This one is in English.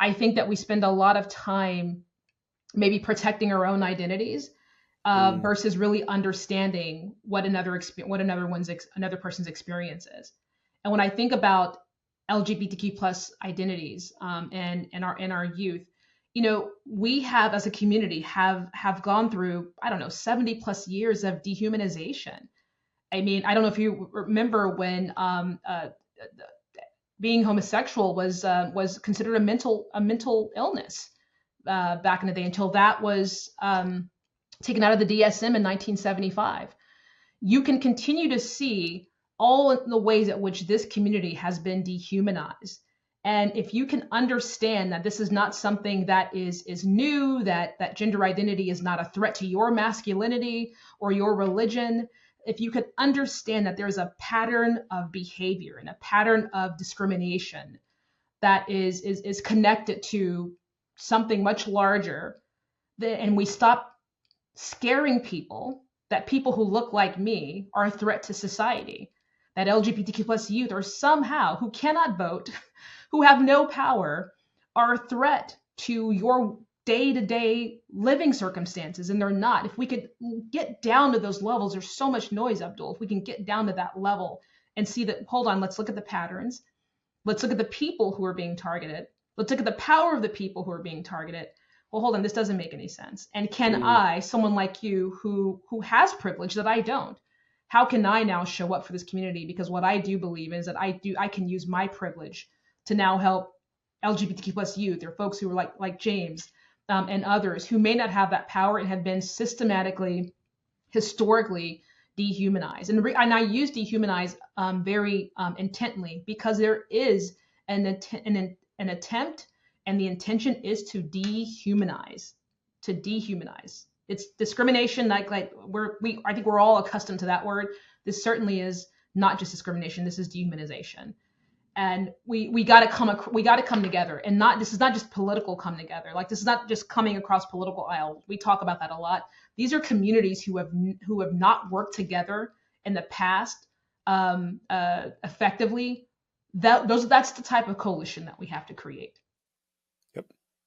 I think that we spend a lot of time maybe protecting our own identities versus really understanding what another person's experience is. And when I think about LGBTQ plus identities and our youth, we have as a community have gone through, I don't know, 70 plus years of dehumanization. I mean, I don't know if you remember when being homosexual was considered a mental illness back in the day, until that was taken out of the DSM in 1975. You can continue to see all the ways at which this community has been dehumanized. And if you can understand that this is not something that is new, that gender identity is not a threat to your masculinity or your religion, if you could understand that there's a pattern of behavior and a pattern of discrimination that is connected to something much larger, and we stop scaring people that people who look like me are a threat to society, that LGBTQ plus youth or somehow who cannot vote, who have no power, are a threat to your day-to-day living circumstances, and they're not. If we could get down to those levels, there's so much noise, Abdul. If we can get down to that level and see that, hold on, let's look at the patterns. Let's look at the people who are being targeted. Let's look at the power of the people who are being targeted. Well, hold on, this doesn't make any sense. And can I, someone like you who has privilege that I don't, how can I now show up for this community? Because what I do believe is that I can use my privilege to now help LGBTQ plus youth, or folks who are like Jaymes and others who may not have that power and have been systematically, historically dehumanized. And I use dehumanize very intently, because there is an attempt, and the intention is to dehumanize. It's discrimination. I think we're all accustomed to that word. This certainly is not just discrimination. This is dehumanization. And we got to come together, and this is not just political come together. Like, this is not just coming across political aisles. We talk about that a lot. These are communities who have not worked together in the past effectively. That's the type of coalition that we have to create.